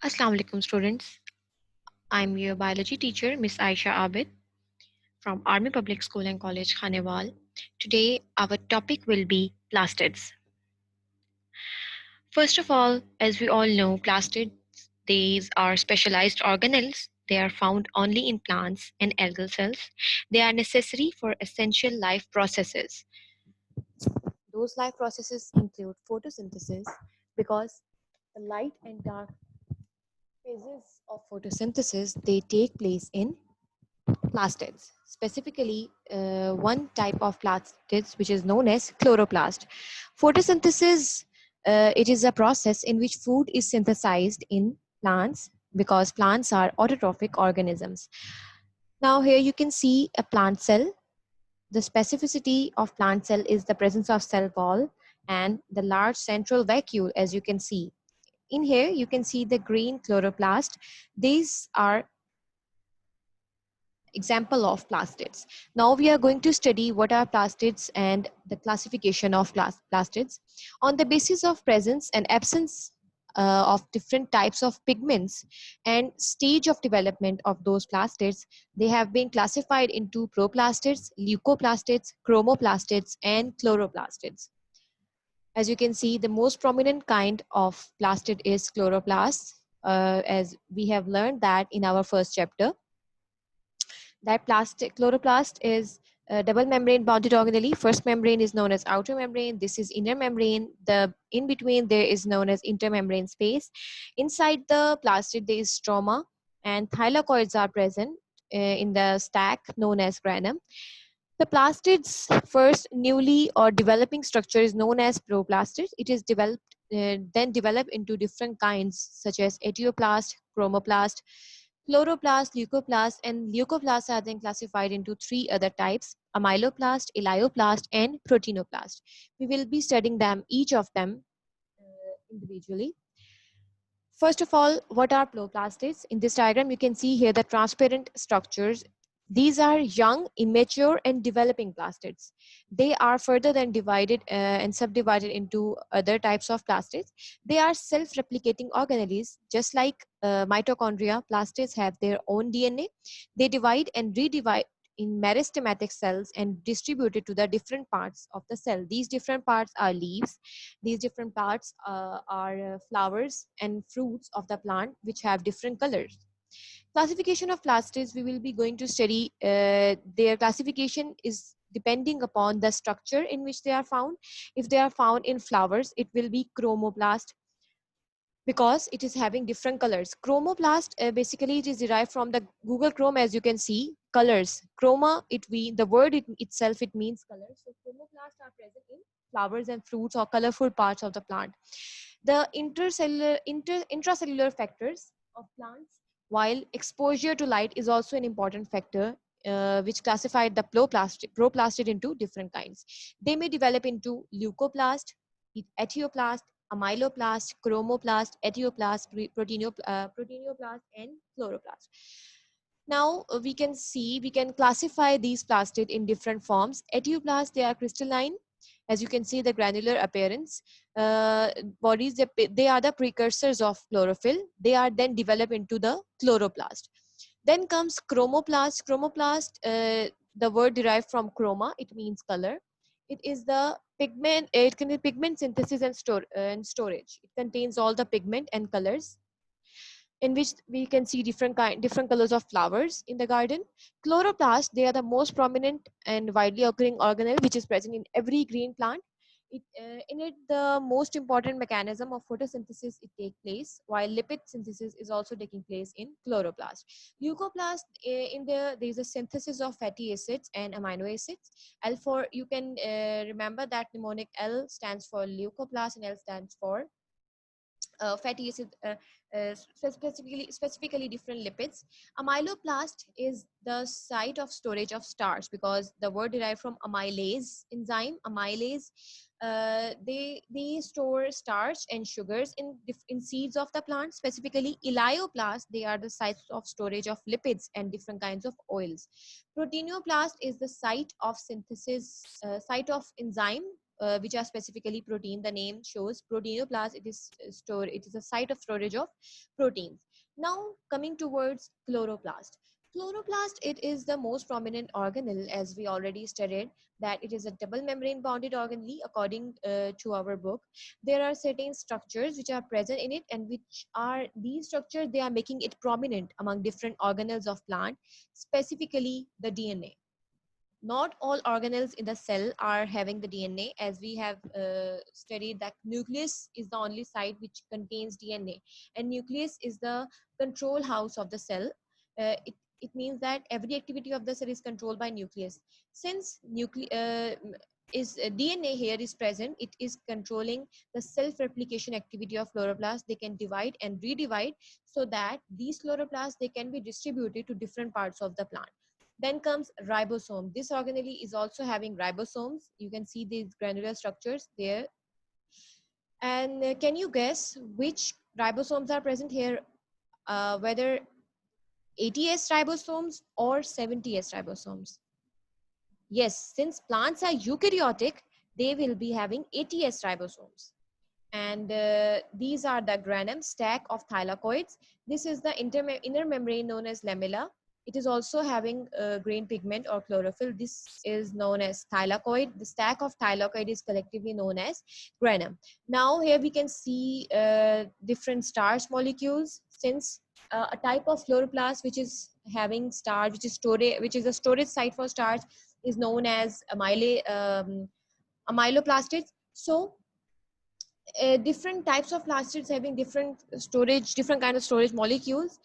Assalamu alaikum students. I'm your biology teacher, Miss Aisha Abid from Army Public School and College, Khanewal. Today our topic will be plastids. First of all, as we all know, plastids, these are specialized organelles. They are found only in plants and algal cells. They are necessary for essential life processes. Those life processes include photosynthesis because the light and dark phases of photosynthesis they take place in plastids, specifically one type of plastids which is known as chloroplast. Photosynthesis, it is a process in which food is synthesized in plants because plants are autotrophic organisms. Now here you can see a plant cell. The specificity of plant cell is the presence of cell wall and the large central vacuole, as you can see. In here, you can see the green chloroplast. These are example of plastids. Now we are going to study what are plastids and the classification of plastids. On the basis of presence and absence of different types of pigments and stage of development of those plastids, they have been classified into proplastids, leucoplastids, chromoplastids, and chloroplastids. As you can see, the most prominent kind of plastid is chloroplast, as we have learned that in our first chapter that plastic chloroplast is double membrane bounded organelle. First membrane is known as outer membrane. This is inner membrane. The in between there is known as intermembrane space. Inside the plastid there is stroma and thylakoids are present in the stack known as granum. The plastid's first newly or developing structure is known as proplastid. It is developed then developed into different kinds such as etioplast, chromoplast, chloroplast, leucoplast, and leucoplasts are then classified into three other types: amyloplast, elioplast, and proteinoplast. We will be studying them, each of them individually. First of all, what are chloroplastids? In this diagram, you can see here the transparent structures. These are young, immature, and developing plastids. They are further then divided and subdivided into other types of plastids. They are self-replicating organelles, just like mitochondria. Plastids have their own DNA. They divide and redivide in meristematic cells and distributed to the different parts of the cell. These different parts are leaves. These different parts are flowers and fruits of the plant, which have different colors. Classification of plastids, we will be going to study their classification is depending upon the structure in which they are found. If they are found in flowers, it will be chromoplast because it is having different colors. Chromoplast, basically it is derived from the Google Chrome, as you can see, colors. Chroma, the word itself, it means colors. So chromoplasts are present in flowers and fruits or colorful parts of the plant. The intracellular factors of plants, while exposure to light is also an important factor, which classified the proplastid into different kinds. They may develop into leucoplast, etioplast, amyloplast, chromoplast, etioplast, proteinoplast, and chloroplast. Now we can classify these plastid in different forms. Etioplast, they are crystalline. As you can see, the granular appearance. Bodies, they are the precursors of chlorophyll. They are then developed into the chloroplast. Then comes chromoplast. Chromoplast, the word derived from chroma, it means color. It is the pigment, it can be pigment synthesis and storage. It contains all the pigment and colors in which we can see different colors of flowers in the garden. Chloroplast, they are the most prominent and widely occurring organelle which is present in every green plant. In it, the most important mechanism of photosynthesis it take place, while lipid synthesis is also taking place in chloroplast. Leucoplast, there is a synthesis of fatty acids and amino acids. L for you can remember that mnemonic L stands for leucoplast and L stands for fatty acid, specifically different lipids. Amyloplast is the site of storage of starch because the word derived from amylase enzyme. Amylase, they store starch and sugars in seeds of the plant. Specifically, elioplast, they are the sites of storage of lipids and different kinds of oils. Proteinoplast is the site of synthesis, site of enzyme which are specifically protein. The name shows proteinoplast. It is stored. It is a site of storage of proteins. Now coming towards chloroplast. Chloroplast, it is the most prominent organelle, as we already studied that it is a double membrane bounded organelle according to our book. There are certain structures which are present in it, and which are these structures, they are making it prominent among different organelles of plant, specifically the DNA. Not all organelles in the cell are having the DNA, as we have studied that nucleus is the only site which contains DNA, and nucleus is the control house of the cell. It means that every activity of the cell is controlled by nucleus. Since DNA here is present, it is controlling the self-replication activity of chloroplast. They can divide and redivide, so that these chloroplasts, they can be distributed to different parts of the plant. Then comes ribosome. This organelle is also having ribosomes. You can see these granular structures there. And can you guess which ribosomes are present here? Whether 80S ribosomes or 70S ribosomes? Yes, since plants are eukaryotic, they will be having 80S ribosomes. And these are the granum, stack of thylakoids. This is the inner membrane known as lamella. It is also having green pigment or chlorophyll. This is known as thylakoid. The stack of thylakoid is collectively known as granum. Now here we can see different starch molecules. Since a type of chloroplast which is having starch, which is a storage site for starch, is known as amyloplastids. So different types of plastids having different kind of storage molecules.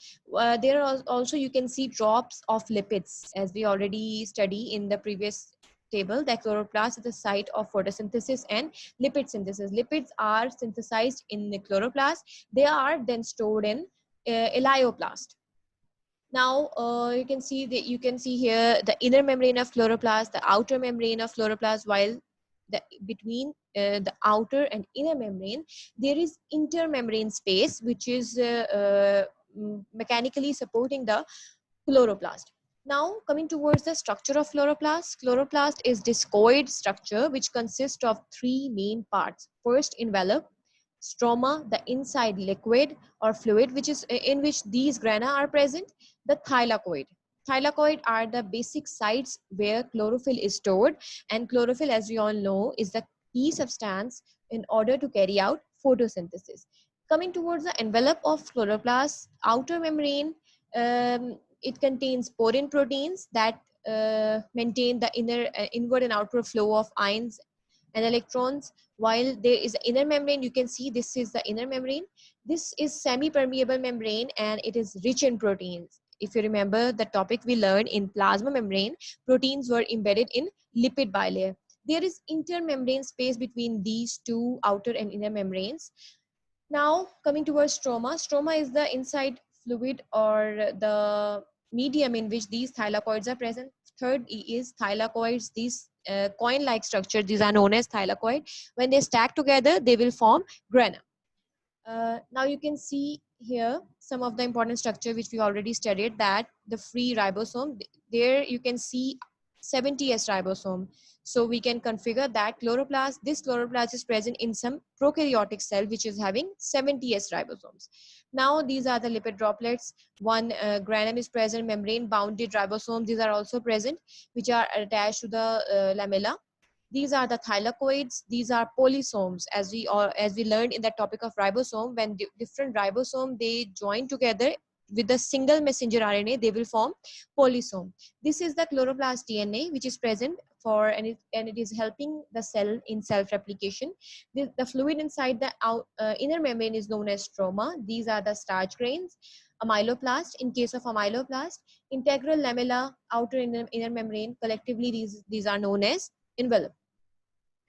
There are also, you can see drops of lipids, as we already study in the previous table, that chloroplast is the site of photosynthesis and lipid synthesis. Lipids are synthesized in the chloroplast. They are then stored in elaioplast. Now you can see here the inner membrane of chloroplast, the outer membrane of chloroplast, while between the outer and inner membrane, there is intermembrane space, which is mechanically supporting the chloroplast. Now coming towards the structure of chloroplast. Chloroplast is discoid structure which consists of three main parts. First, envelope, stroma, the inside liquid or fluid which is in which these grana are present, the thylakoid. Thylakoid are the basic sites where chlorophyll is stored, and chlorophyll, as we all know, is the key substance in order to carry out photosynthesis. Coming towards the envelope of chloroplast, outer membrane, it contains porine proteins that maintain the inward and outward flow of ions and electrons, while there is the inner membrane. You can see this is the inner membrane. This is semi-permeable membrane, and it is rich in proteins. If you remember the topic we learned in plasma membrane, proteins were embedded in lipid bilayer. There is intermembrane space between these two outer and inner membranes. Now coming towards stroma. Stroma is the inside fluid or the medium in which these thylakoids are present. Third is thylakoids. These coin-like structures, these are known as thylakoid. When they stack together, they will form grana. Now you can see here some of the important structure which we already studied, that the free ribosome. There you can see 70S ribosome. So we can configure that this chloroplast is present in some prokaryotic cell which is having 70S ribosomes. Now these are the lipid droplets. One granum is present, membrane bounded ribosomes, these are also present, which are attached to the lamella. These are the thylakoids. These are polysomes, as we learned in the topic of ribosome. When different ribosome, they join together with a single messenger RNA, they will form polysome. This is the chloroplast DNA which is present for, and it is helping the cell in self-replication. The fluid inside the inner membrane is known as stroma. These are the starch grains. Amyloplast, in case of amyloplast, integral lamella, outer inner membrane, collectively these are known as envelope.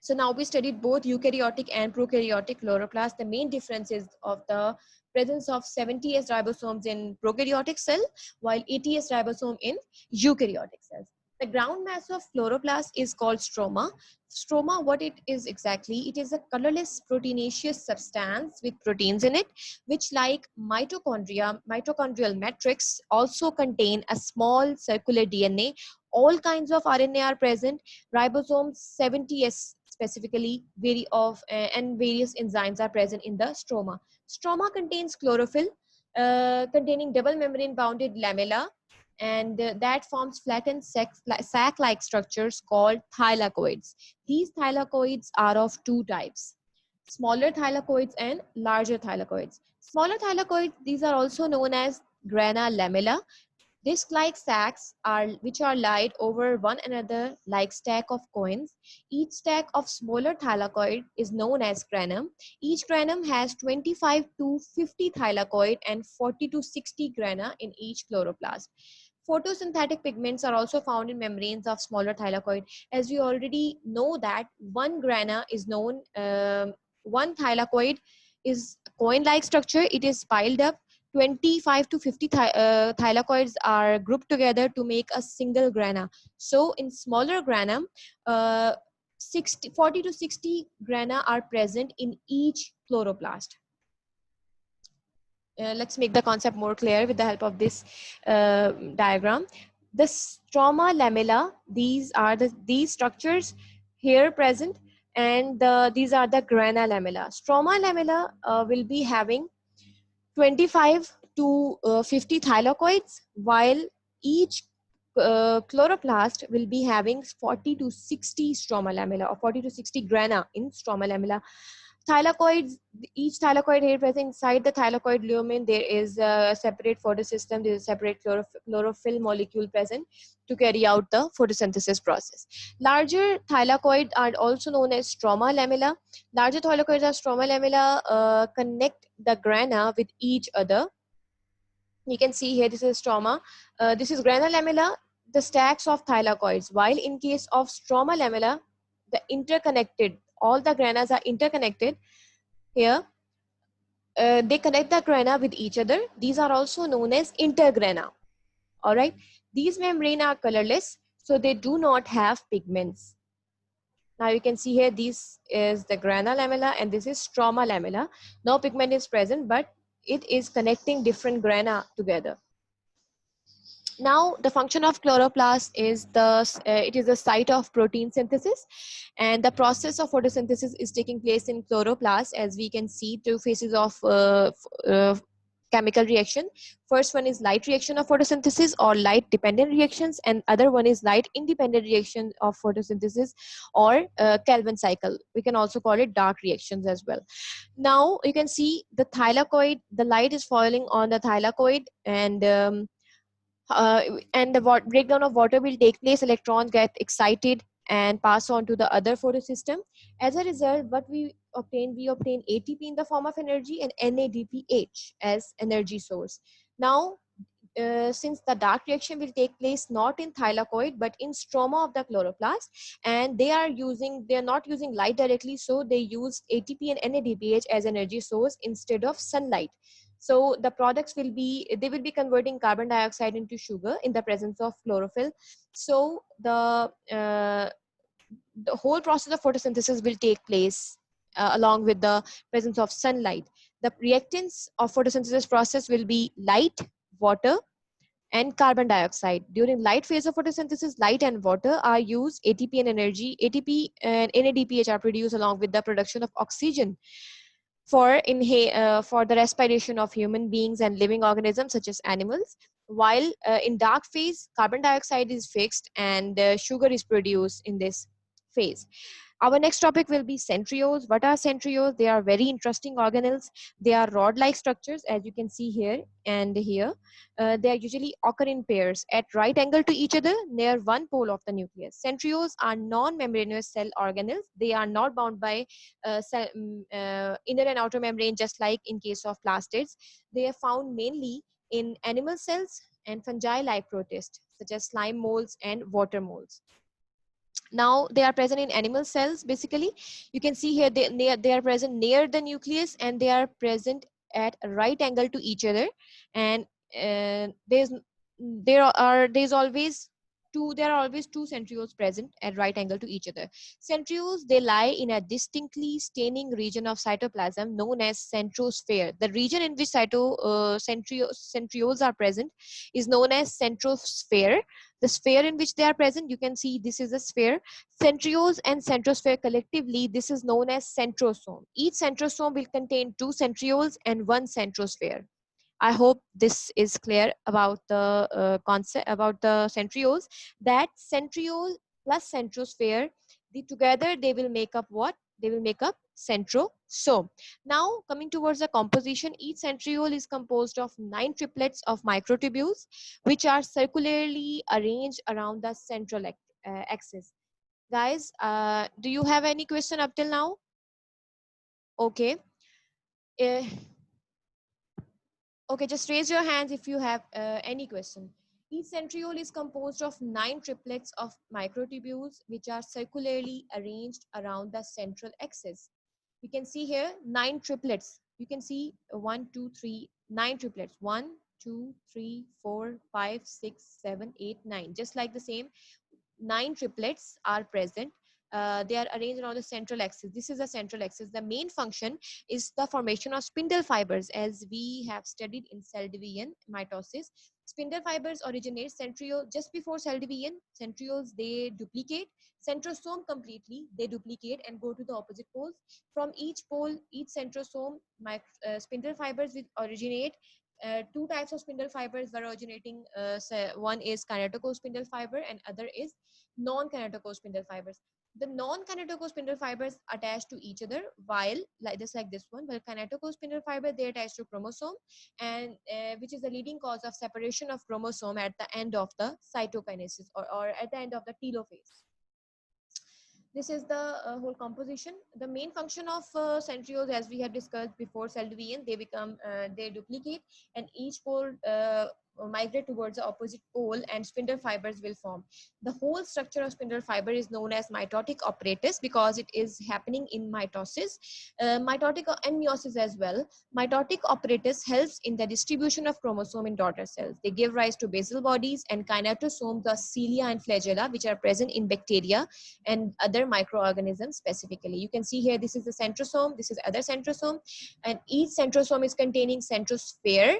So now we studied both eukaryotic and prokaryotic chloroplast. The main difference is of the presence of 70S ribosomes in prokaryotic cell, while 80S ribosome in eukaryotic cells. The ground mass of chloroplast is called stroma. Stroma, what it is exactly? It is a colorless proteinaceous substance with proteins in it, which, like mitochondrial matrix, also contain a small circular DNA. All kinds of RNA are present. Ribosomes, 70S specifically and various enzymes are present in the stroma. Stroma contains chlorophyll containing double membrane bounded lamella, and that forms flattened sac-like structures called thylakoids. These thylakoids are of two types: smaller thylakoids and larger thylakoids. Smaller thylakoids, these are also known as grana lamella. Disc-like sacs which are laid over one another like stack of coins. Each stack of smaller thylakoid is known as granum. Each granum has 25 to 50 thylakoid and 40 to 60 grana in each chloroplast. Photosynthetic pigments are also found in membranes of smaller thylakoid. As we already know that one grana is known, one thylakoid is coin-like structure. It is piled up. 25 to 50 thylakoids are grouped together to make a single grana. So in smaller granum, 40 to 60 grana are present in each chloroplast. Let's make the concept more clear with the help of this diagram. The stroma lamella, these are these structures here present, and these are the grana lamella. Stroma lamella will be having 25 to 50 thylakoids, while each chloroplast will be having 40 to 60 stroma lamella, or 40 to 60 grana in stroma lamella. Thylakoids, each thylakoid here present inside the thylakoid lumen, there is a separate photosystem, there is a separate chlorophyll molecule present to carry out the photosynthesis process. Larger thylakoids are also known as stroma lamella. Larger thylakoids or stroma lamella connect the grana with each other. You can see here, this is stroma. This is grana lamella, the stacks of thylakoids. While in case of stroma lamella, the interconnected, all the granas are interconnected. Here, they connect the grana with each other. These are also known as intergrana. All right. These membrane are colorless, so they do not have pigments. Now you can see here, this is the grana lamella and this is stroma lamella. No pigment is present, but it is connecting different grana together. Now the function of chloroplast is it is the site of protein synthesis, and the process of photosynthesis is taking place in chloroplast. As we can see, two phases of chemical reaction. First one is light reaction of photosynthesis or light dependent reactions, and other one is light independent reaction of photosynthesis or Calvin cycle. We can also call it dark reactions as well. Now you can see the thylakoid, the light is falling on the thylakoid, and the breakdown of water will take place. Electrons get excited and pass on to the other photosystem. As a result, what we obtain ATP in the form of energy and NADPH as energy source. Now, since the dark reaction will take place not in thylakoid but in stroma of the chloroplast, and they are not using light directly, so they use ATP and NADPH as energy source instead of sunlight. So the products will be converting carbon dioxide into sugar in the presence of chlorophyll. So the whole process of photosynthesis will take place along with the presence of sunlight. The reactants of photosynthesis process will be light, water, and carbon dioxide. During light phase of photosynthesis, light and water are used. ATP and NADPH are produced along with the production of oxygen for the respiration of human beings and living organisms such as animals. While in dark phase, carbon dioxide is fixed and sugar is produced in this phase. Our next topic will be centrioles. What are centrioles? They are very interesting organelles. They are rod-like structures, as you can see here and here. They are usually occur in pairs at right angle to each other near one pole of the nucleus. Centrioles are non-membranous cell organelles. They are not bound by inner and outer membrane, just like in case of plastids. They are found mainly in animal cells and fungi-like protists, such as slime molds and water molds. Now they are present in animal cells. Basically, you can see here they are present near the nucleus, and they are present at a right angle to each other, and there's always there are always two centrioles present at right angle to each other. Centrioles, they lie in a distinctly staining region of cytoplasm known as centrosphere. The region in which centrioles are present is known as centrosphere. The sphere in which they are present, you can see this is a sphere. Centrioles and centrosphere collectively, this is known as centrosome. Each centrosome will contain two centrioles and one centrosphere. I hope this is clear about the concept about the centrioles. That centriole plus centrosphere, together they will make up what? They will make up centrosome. Now coming towards the composition, each centriole is composed of 9 triplets of microtubules, which are circularly arranged around the central axis. Guys, do you have any question up till now? Okay. Uh, Okay, just raise your hands if you have any question. Each centriole is composed of 9 triplets of microtubules, which are circularly arranged around the central axis. You can see here 9 triplets. You can see 1, 2, 3, 9 triplets. 1, 2, 3, 4, 5, 6, 7, 8, 9. Just like the same, 9 triplets are present. They are arranged around the central axis. This is the central axis. The main function is the formation of spindle fibers, as we have studied in cell division, mitosis. Spindle fibers originate centriole just before cell division. Centrioles, they duplicate. Centrosome completely, they duplicate and go to the opposite poles. From each pole, each centrosome, spindle fibers will originate. Two types of spindle fibers were originating. One is kinetochore spindle fiber and other is non-kinetochore spindle fibers. The non-kinetochore spindle fibers attach to each other, while like this one, while kinetochore spindle fiber, they attach to chromosome, and which is the leading cause of separation of chromosome at the end of the cytokinesis, or at the end of the telophase. This is the whole composition. The main function of centrioles, as we have discussed before cell division, they duplicate, and each pole migrate towards the opposite pole, and spindle fibers will form. The whole structure of spindle fiber is known as mitotic apparatus because it is happening in mitosis, mitotic and meiosis as well. Mitotic apparatus helps in the distribution of chromosome in daughter cells. They give rise to basal bodies and kinetosomes, the cilia and flagella, which are present in bacteria and other microorganisms specifically. You can see here, this is the centrosome, this is other centrosome, and each centrosome is containing centrosphere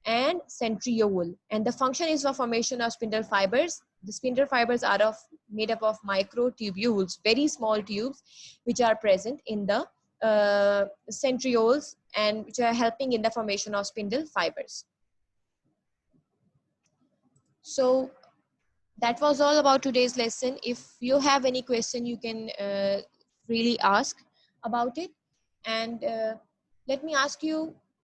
and centriole, and the function is the formation of spindle fibers. The spindle fibers are made up of microtubules, very small tubes, which are present in the centrioles and which are helping in the formation of spindle fibers. So that was all about today's lesson. If you have any question, you can really ask about it. And let me ask you,